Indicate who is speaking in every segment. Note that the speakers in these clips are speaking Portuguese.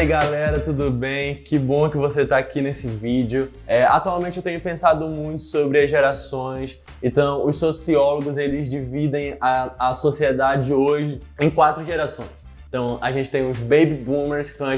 Speaker 1: aí galera, tudo bem? Que bom que você está aqui nesse vídeo. Atualmente eu tenho pensado muito sobre as gerações. Então os sociólogos eles dividem a sociedade hoje em 4 gerações. Então a gente tem os Baby Boomers, que são a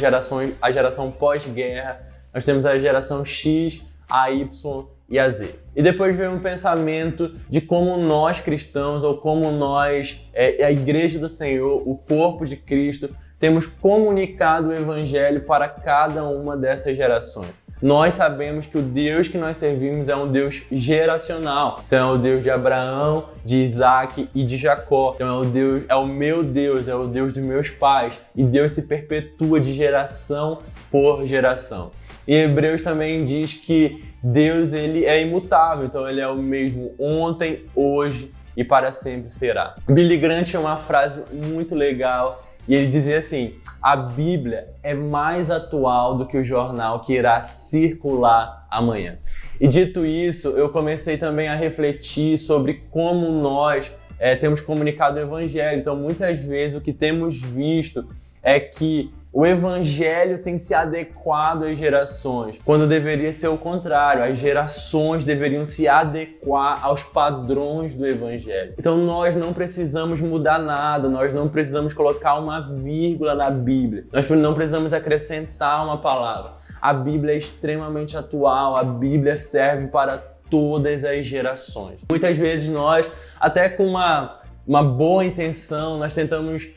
Speaker 1: geração pós-guerra. Nós temos a geração X, a Y e a Z. E depois vem um pensamento de como nós cristãos, ou como nós, a Igreja do Senhor, o corpo de Cristo, temos comunicado o Evangelho para cada uma dessas gerações. Nós sabemos que o Deus que nós servimos é um Deus geracional. Então é o Deus de Abraão, de Isaac e de Jacó. Então é o meu Deus, é o Deus dos meus pais. E Deus se perpetua de geração por geração. E Hebreus também diz que Deus ele é imutável, então ele é o mesmo ontem, hoje e para sempre será. Billy Graham tinha uma frase muito legal e ele dizia assim: a Bíblia é mais atual do que o jornal que irá circular amanhã. E dito isso, eu comecei também a refletir sobre como nós temos comunicado o Evangelho. Então muitas vezes o que temos visto é que o Evangelho tem se adequado às gerações, quando deveria ser o contrário. As gerações deveriam se adequar aos padrões do Evangelho. Então nós não precisamos mudar nada, nós não precisamos colocar uma vírgula na Bíblia, nós não precisamos acrescentar uma palavra. A Bíblia é extremamente atual, a Bíblia serve para todas as gerações. Muitas vezes nós, até com uma boa intenção, nós tentamos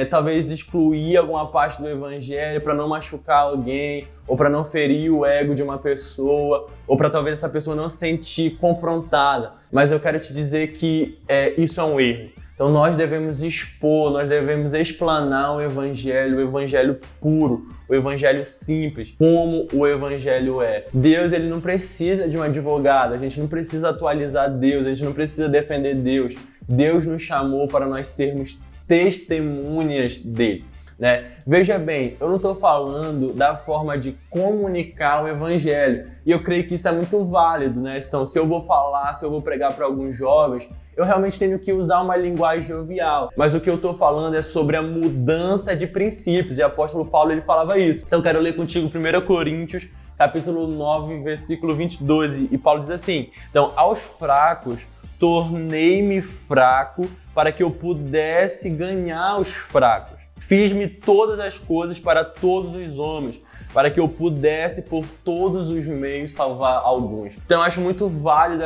Speaker 1: talvez excluir alguma parte do Evangelho para não machucar alguém, ou para não ferir o ego de uma pessoa, ou para talvez essa pessoa não se sentir confrontada. Mas eu quero te dizer que isso é um erro. Então nós devemos expor, nós devemos explanar o Evangelho puro, o Evangelho simples, como o Evangelho é. Deus ele não precisa de um advogado, a gente não precisa atualizar Deus, a gente não precisa defender Deus. Deus nos chamou para nós sermos testemunhas dele, né? Veja bem, eu não estou falando da forma de comunicar o Evangelho, e eu creio que isso é muito válido, né? Então, se eu vou pregar para alguns jovens, eu realmente tenho que usar uma linguagem jovial, mas o que eu estou falando é sobre a mudança de princípios, e o apóstolo Paulo ele falava isso. Então eu quero ler contigo 1 Coríntios, capítulo 9, versículo 22, e Paulo diz assim: então, aos fracos tornei-me fraco para que eu pudesse ganhar os fracos. Fiz-me todas as coisas para todos os homens, para que eu pudesse por todos os meios salvar alguns. Então eu acho muito válido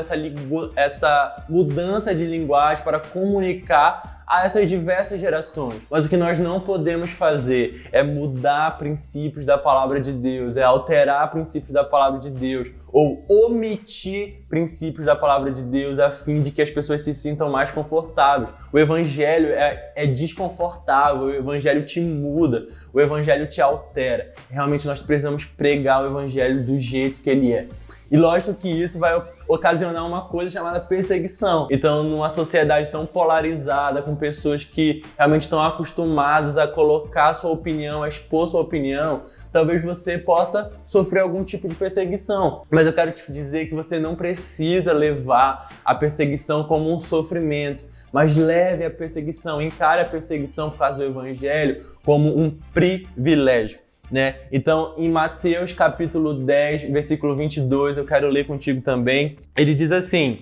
Speaker 1: essa mudança de linguagem para comunicar a essas diversas gerações. Mas o que nós não podemos fazer é mudar princípios da palavra de Deus, é alterar princípios da palavra de Deus, ou omitir princípios da palavra de Deus a fim de que as pessoas se sintam mais confortáveis. O Evangelho é desconfortável, o Evangelho te muda, o Evangelho te altera. Realmente nós precisamos pregar o Evangelho do jeito que ele é. E lógico que isso vai ocasionar uma coisa chamada perseguição. Então, numa sociedade tão polarizada, com pessoas que realmente estão acostumadas a colocar sua opinião, a expor sua opinião, talvez você possa sofrer algum tipo de perseguição. Mas eu quero te dizer que você não precisa levar a perseguição como um sofrimento, mas leve a perseguição, encare a perseguição por causa do Evangelho como um privilégio, né? Então, em Mateus capítulo 10, versículo 22, eu quero ler contigo também. Ele diz assim: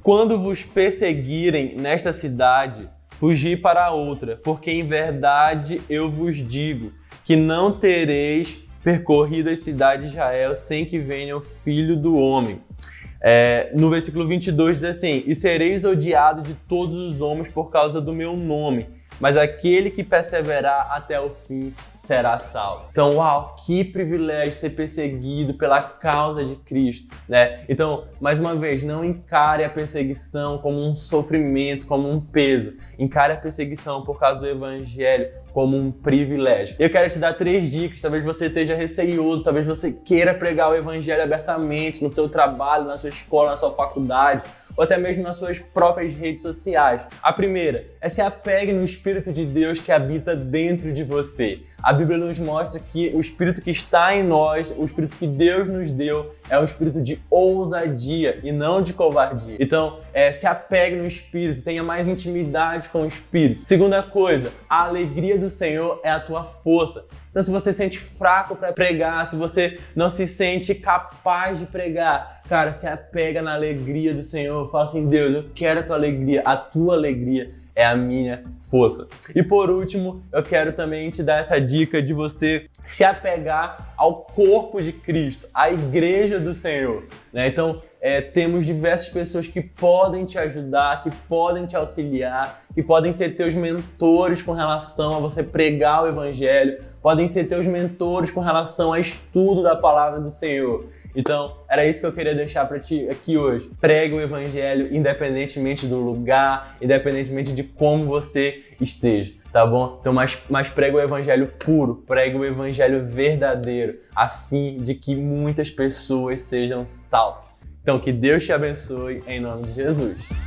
Speaker 1: quando vos perseguirem nesta cidade, fugi para outra, porque em verdade eu vos digo que não tereis percorrido as cidades de Israel sem que venha o Filho do Homem. No versículo 22 diz assim: e sereis odiado de todos os homens por causa do meu nome, mas aquele que perseverar até o fim será salvo. Então, uau, que privilégio ser perseguido pela causa de Cristo, né? Então, mais uma vez, não encare a perseguição como um sofrimento, como um peso. Encare a perseguição por causa do Evangelho como um privilégio. Eu quero te dar 3 dicas, talvez você esteja receioso, talvez você queira pregar o Evangelho abertamente no seu trabalho, na sua escola, na sua faculdade, ou até mesmo nas suas próprias redes sociais. A primeira é se apegue no Espírito de Deus que habita dentro de você. A Bíblia nos mostra que o Espírito que está em nós, o Espírito que Deus nos deu, é um Espírito de ousadia e não de covardia. Então, se apegue no Espírito, tenha mais intimidade com o Espírito. Segunda coisa, a alegria do Senhor é a tua força. Então, se você se sente fraco para pregar, se você não se sente capaz de pregar, cara, se apega na alegria do Senhor. Fala assim: Deus, eu quero a tua alegria é a minha força. E por último, eu quero também te dar essa dica de você se apegar ao corpo de Cristo, à igreja do Senhor, né? Então, temos diversas pessoas que podem te ajudar, que podem te auxiliar, que podem ser teus mentores com relação a você pregar o evangelho, podem ser teus mentores com relação ao estudo da palavra do Senhor. Então, era isso que eu queria deixar para ti aqui hoje. Pregue o evangelho independentemente do lugar, independentemente de como você esteja, tá bom? Então, mas prega o evangelho puro, prega o evangelho verdadeiro, a fim de que muitas pessoas sejam salvas. Então, que Deus te abençoe em nome de Jesus.